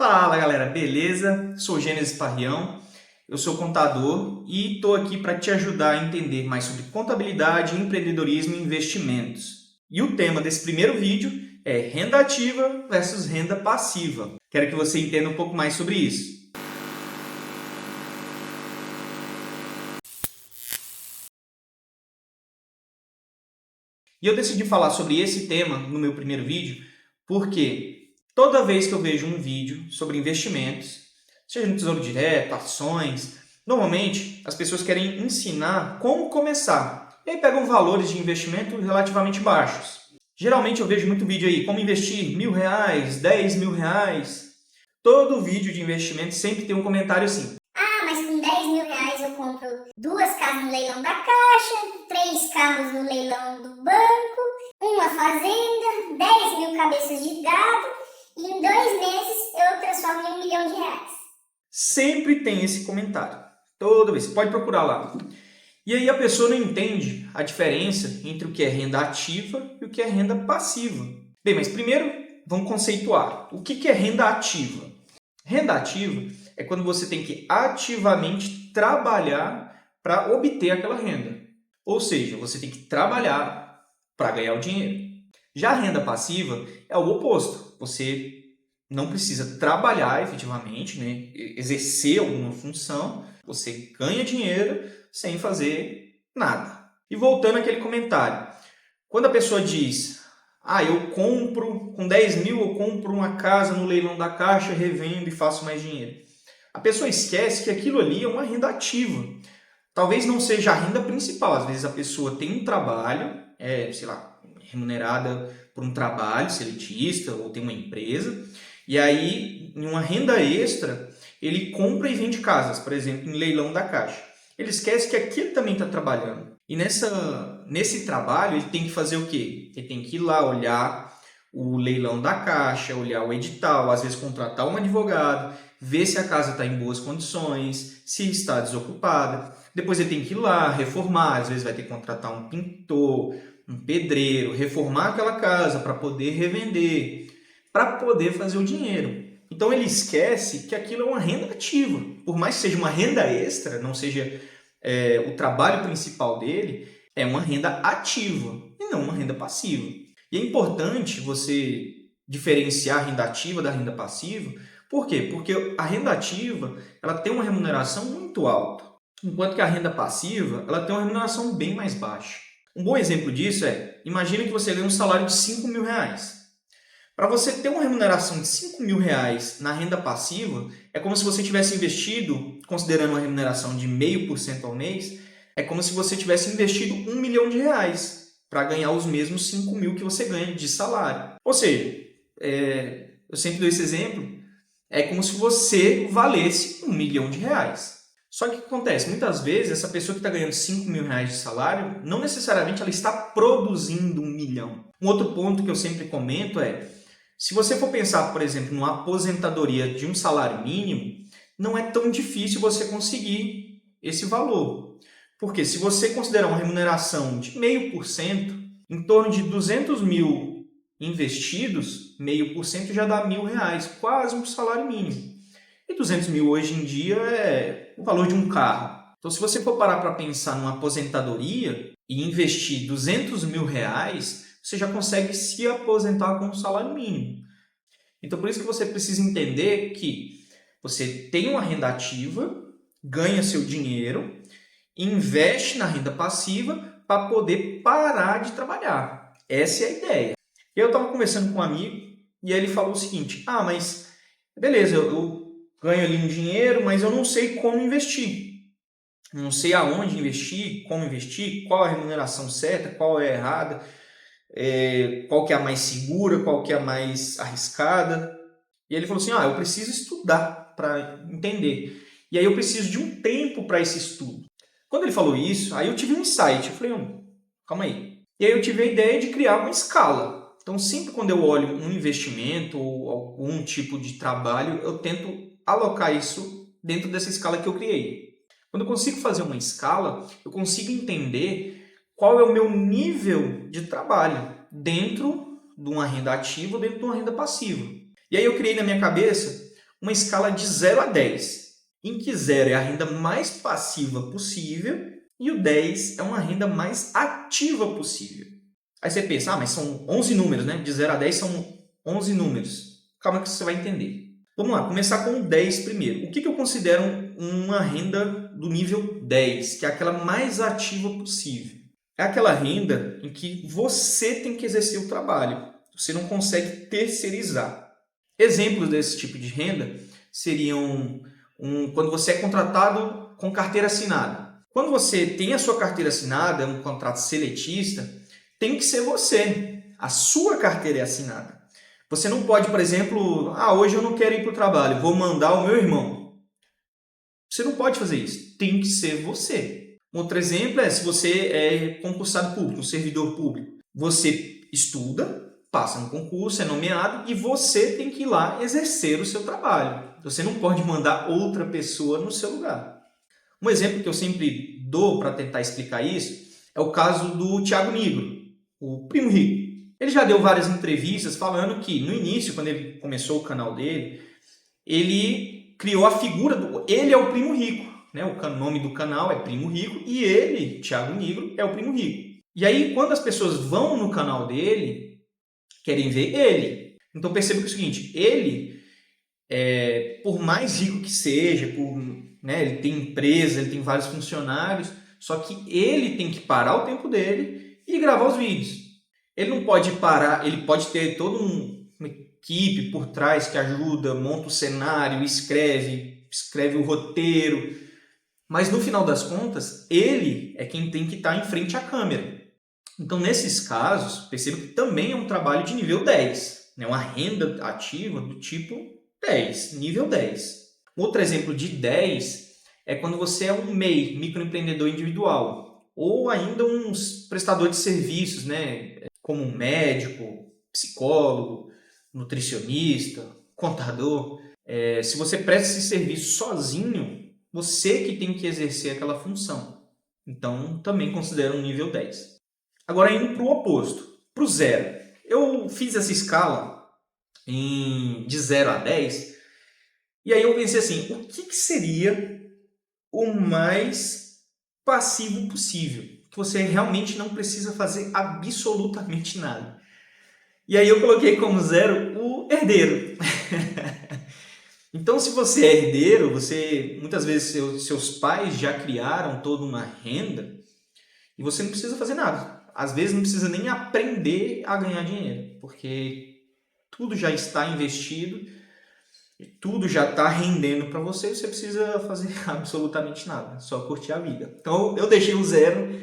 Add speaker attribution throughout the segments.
Speaker 1: Fala galera, beleza? Sou Gênesis Parrião, eu sou contador e estou aqui para te ajudar a entender mais sobre contabilidade, empreendedorismo e investimentos. E o tema desse primeiro vídeo é renda ativa versus renda passiva. Quero que você entenda um pouco mais sobre isso. E eu decidi falar sobre esse tema no meu primeiro vídeo porque toda vez que eu vejo um vídeo sobre investimentos, seja no Tesouro Direto, ações, normalmente as pessoas querem ensinar como começar. E aí pegam valores de investimento relativamente baixos. Geralmente eu vejo muito vídeo aí, como investir R$1.000, R$10.000. Todo vídeo de investimento sempre tem um comentário assim:
Speaker 2: ah, mas com R$10.000 eu compro 2 casas no leilão da Caixa, 3 carros no leilão do banco, uma fazenda, 10.000 cabeças de gado e em 2 meses eu transformo em R$1.000.000.
Speaker 1: Sempre tem esse comentário. Toda vez. Você pode procurar lá. E aí a pessoa não entende a diferença entre o que é renda ativa e o que é renda passiva. Bem, mas primeiro vamos conceituar. O que é renda ativa? Renda ativa é quando você tem que ativamente trabalhar para obter aquela renda. Ou seja, você tem que trabalhar para ganhar o dinheiro. Já a renda passiva é o oposto. Você não precisa trabalhar efetivamente, né? Exercer alguma função, você ganha dinheiro sem fazer nada. E voltando àquele comentário, quando a pessoa diz: ah, eu compro, com 10 mil eu compro uma casa no leilão da Caixa, revendo e faço mais dinheiro. A pessoa esquece que aquilo ali é uma renda ativa. Talvez não seja a renda principal. Às vezes a pessoa tem um trabalho, sei lá, remunerada por um trabalho seletista ou tem uma empresa, e aí, em uma renda extra, ele compra e vende casas, por exemplo, em leilão da Caixa. Ele esquece que aquilo também está trabalhando. E nesse trabalho, ele tem que fazer o quê? Ele tem que ir lá olhar o leilão da Caixa, olhar o edital, às vezes contratar um advogado, ver se a casa está em boas condições, se está desocupada. Depois ele tem que ir lá, reformar, às vezes vai ter que contratar um pintor, um pedreiro, reformar aquela casa para poder revender, para poder fazer o dinheiro. Então ele esquece que aquilo é uma renda ativa. Por mais que seja uma renda extra, não seja o trabalho principal dele, é uma renda ativa e não uma renda passiva. E é importante você diferenciar a renda ativa da renda passiva. Por quê? Porque a renda ativa ela tem uma remuneração muito alta, enquanto que a renda passiva ela tem uma remuneração bem mais baixa. Um bom exemplo disso é, imagine que você ganha um salário de R$5.000. Para você ter uma remuneração de R$5.000 na renda passiva, é como se você tivesse investido, considerando uma remuneração de 0,5% ao mês, é como se você tivesse investido R$1.000.000 para ganhar os mesmos 5.000 que você ganha de salário. Ou seja, eu sempre dou esse exemplo, é como se você valesse R$1.000.000. Só que o que acontece? Muitas vezes, essa pessoa que está ganhando R$5.000 de salário, não necessariamente ela está produzindo 1 milhão. Um outro ponto que eu sempre comento é, se você for pensar, por exemplo, numa aposentadoria de um salário mínimo, não é tão difícil você conseguir esse valor. Porque se você considerar uma remuneração de 0,5%, em torno de 200 mil investidos, 0,5% já dá R$1.000, quase um salário mínimo. E 200 mil hoje em dia é o valor de um carro. Então, se você for parar para pensar numa aposentadoria e investir R$200.000, você já consegue se aposentar com um salário mínimo. Então, por isso que você precisa entender que você tem uma renda ativa, ganha seu dinheiro, investe na renda passiva para poder parar de trabalhar. Essa é a ideia. Eu estava conversando com um amigo e ele falou o seguinte: ah, mas beleza, eu ganho ali um dinheiro, mas eu não sei como investir. Não sei aonde investir, como investir, qual a remuneração certa, qual é a errada, qual que é a mais segura, qual que é a mais arriscada. E ele falou assim: eu preciso estudar para entender. E aí eu preciso de um tempo para esse estudo. Quando ele falou isso, aí eu tive um insight. Eu falei: calma aí. E aí eu tive a ideia de criar uma escala. Então, sempre quando eu olho um investimento ou algum tipo de trabalho, eu tento alocar isso dentro dessa escala que eu criei. Quando eu consigo fazer uma escala, eu consigo entender qual é o meu nível de trabalho dentro de uma renda ativa ou dentro de uma renda passiva. E aí eu criei na minha cabeça uma escala de 0 a 10, em que 0 é a renda mais passiva possível e o 10 é uma renda mais ativa possível. Aí você pensa, mas são 11 números, né? De 0 a 10 são 11 números. Calma que você vai entender. Vamos lá, começar com o 10 primeiro. O que eu considero uma renda do nível 10, que é aquela mais ativa possível? É aquela renda em que você tem que exercer o trabalho. Você não consegue terceirizar. Exemplos desse tipo de renda seriam quando você é contratado com carteira assinada. Quando você tem a sua carteira assinada, um contrato seletista, tem que ser você. A sua carteira é assinada. Você não pode, por exemplo, hoje eu não quero ir para o trabalho, vou mandar o meu irmão. Você não pode fazer isso. Tem que ser você. Outro exemplo é se você é concursado público, um servidor público. Você estuda, passa no concurso, é nomeado e você tem que ir lá exercer o seu trabalho. Você não pode mandar outra pessoa no seu lugar. Um exemplo que eu sempre dou para tentar explicar isso é o caso do Thiago Nigro, o primo rico. Ele já deu várias entrevistas falando que no início, quando ele começou o canal dele, ele criou a figura do... Ele é o primo rico, né? O nome do canal é Primo Rico e ele, Thiago Nigro, é o primo rico. E aí, quando as pessoas vão no canal dele, querem ver ele. Então perceba que é o seguinte, ele, por mais rico que seja, ele tem empresa, ele tem vários funcionários, só que ele tem que parar o tempo dele e gravar os vídeos. Ele não pode parar, ele pode ter toda uma equipe por trás que ajuda, monta o cenário, escreve o roteiro. Mas no final das contas, ele é quem tem que estar em frente à câmera. Então, nesses casos, perceba que também é um trabalho de nível 10. Né? Uma renda ativa do tipo 10, nível 10. Outro exemplo de 10 é quando você é um MEI, microempreendedor individual. Ou ainda um prestador de serviços, né? Como um médico, psicólogo, nutricionista, contador. Se você presta esse serviço sozinho, você que tem que exercer aquela função. Então, também considero um nível 10. Agora, indo para o oposto, para o 0. Eu fiz essa escala de 0 a 10, e aí eu pensei assim, o que seria o mais passivo possível? Que você realmente não precisa fazer absolutamente nada. E aí eu coloquei como 0 o herdeiro. Então, se você é herdeiro, muitas vezes seus pais já criaram toda uma renda e você não precisa fazer nada. Às vezes não precisa nem aprender a ganhar dinheiro, porque tudo já está investido, tudo já está rendendo para você, você precisa fazer absolutamente nada, só curtir a vida. Então, eu deixei o 0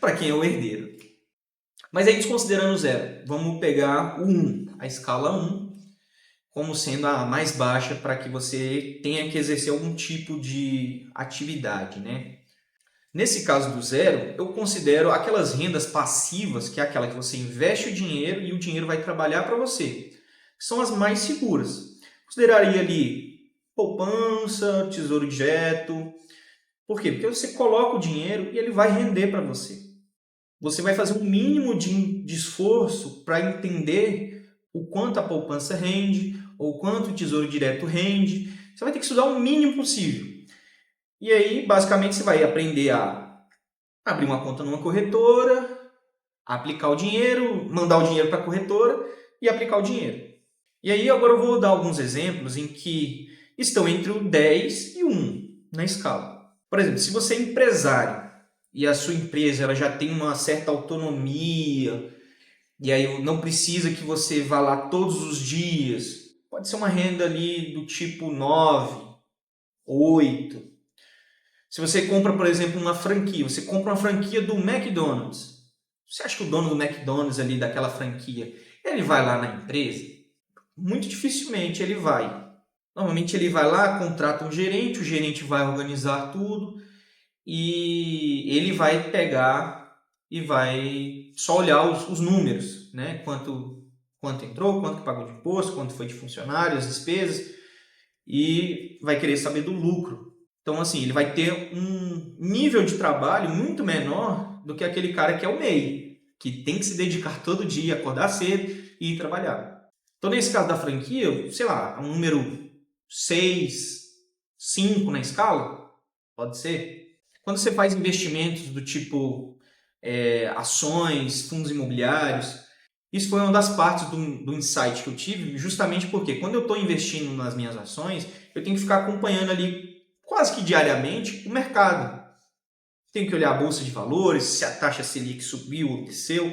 Speaker 1: para quem é o herdeiro. Mas aí, desconsiderando o 0, vamos pegar o 1, a escala 1, como sendo a mais baixa para que você tenha que exercer algum tipo de atividade, né? Nesse caso do 0, eu considero aquelas rendas passivas, que é aquela que você investe o dinheiro e o dinheiro vai trabalhar para você. São as mais seguras. Consideraria ali poupança, tesouro direto. Por quê? Porque você coloca o dinheiro e ele vai render para você. Você vai fazer um mínimo de esforço para entender o quanto a poupança rende ou o quanto o tesouro direto rende. Você vai ter que estudar o mínimo possível. E aí, basicamente, você vai aprender a abrir uma conta numa corretora, aplicar o dinheiro, mandar o dinheiro para a corretora e aplicar o dinheiro. E aí, agora eu vou dar alguns exemplos em que estão entre o 10 e o 1 na escala. Por exemplo, se você é empresário e a sua empresa ela já tem uma certa autonomia e aí não precisa que você vá lá todos os dias, pode ser uma renda ali do tipo 9, 8. Se você compra, por exemplo, uma franquia, você compra uma franquia do McDonald's. Você acha que o dono do McDonald's ali, daquela franquia, ele vai lá na empresa? Muito dificilmente ele vai. Normalmente ele vai lá, contrata um gerente, o gerente vai organizar tudo e ele vai pegar e vai só olhar os números, né? Quanto entrou, quanto que pagou de imposto, quanto foi de funcionário, as despesas, e vai querer saber do lucro. Então, assim, ele vai ter um nível de trabalho muito menor do que aquele cara que é o MEI, que tem que se dedicar todo dia, acordar cedo e ir trabalhar. Então, nesse caso da franquia, sei lá, um número 6, 5 na escala, pode ser. Quando você faz investimentos do tipo ações, fundos imobiliários, isso foi uma das partes do insight que eu tive, justamente porque quando eu estou investindo nas minhas ações, eu tenho que ficar acompanhando ali quase que diariamente o mercado. Tenho que olhar a bolsa de valores, se a taxa Selic subiu ou desceu.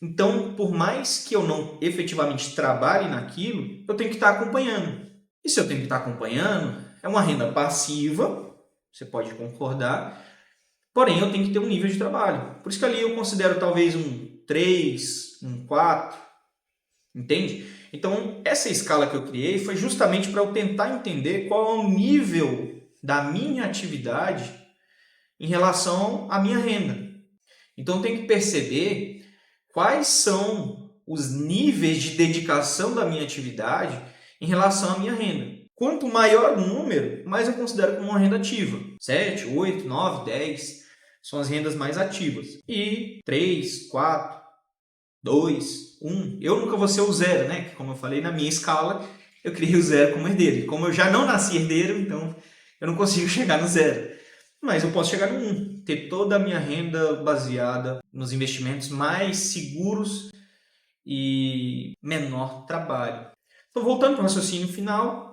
Speaker 1: Então, por mais que eu não efetivamente trabalhe naquilo, eu tenho que estar acompanhando. E se eu tenho que estar acompanhando, é uma renda passiva, você pode concordar, porém eu tenho que ter um nível de trabalho. Por isso que ali eu considero talvez um 3, um 4, entende? Então, essa escala que eu criei foi justamente para eu tentar entender qual é o nível da minha atividade em relação à minha renda. Então, eu tenho que perceber quais são os níveis de dedicação da minha atividade em relação à minha renda. Quanto maior o número, mais eu considero como uma renda ativa. 7, 8, 9, 10 são as rendas mais ativas. E 3, 4, 2, 1. Eu nunca vou ser o zero, né? Como eu falei, na minha escala, eu criei o zero como herdeiro. E como eu já não nasci herdeiro, então eu não consigo chegar no zero. Mas eu posso chegar no 1. Ter toda a minha renda baseada nos investimentos mais seguros e menor trabalho. Então, voltando para o raciocínio final,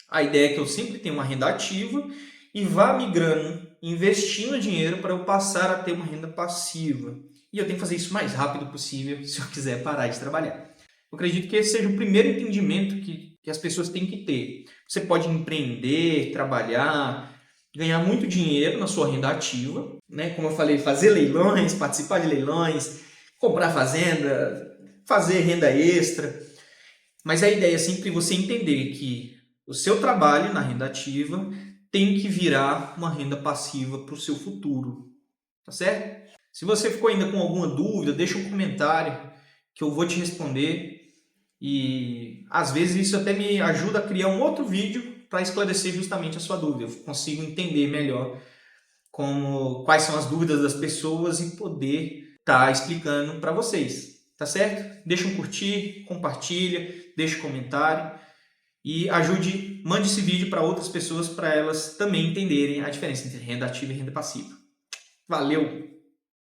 Speaker 1: a ideia é que eu sempre tenha uma renda ativa e vá migrando, investindo dinheiro para eu passar a ter uma renda passiva. E eu tenho que fazer isso o mais rápido possível se eu quiser parar de trabalhar. Eu acredito que esse seja o primeiro entendimento que as pessoas têm que ter. Você pode empreender, trabalhar, ganhar muito dinheiro na sua renda ativa, né? Como eu falei, fazer leilões, participar de leilões, comprar fazenda, fazer renda extra. Mas a ideia é sempre você entender que o seu trabalho na renda ativa tem que virar uma renda passiva para o seu futuro, tá certo? Se você ficou ainda com alguma dúvida, deixa um comentário que eu vou te responder e às vezes isso até me ajuda a criar um outro vídeo para esclarecer justamente a sua dúvida. Eu consigo entender melhor quais são as dúvidas das pessoas e poder estar explicando para vocês, tá certo? Deixa um curtir, compartilha, deixa um comentário e mande esse vídeo para outras pessoas para elas também entenderem a diferença entre renda ativa e renda passiva. Valeu!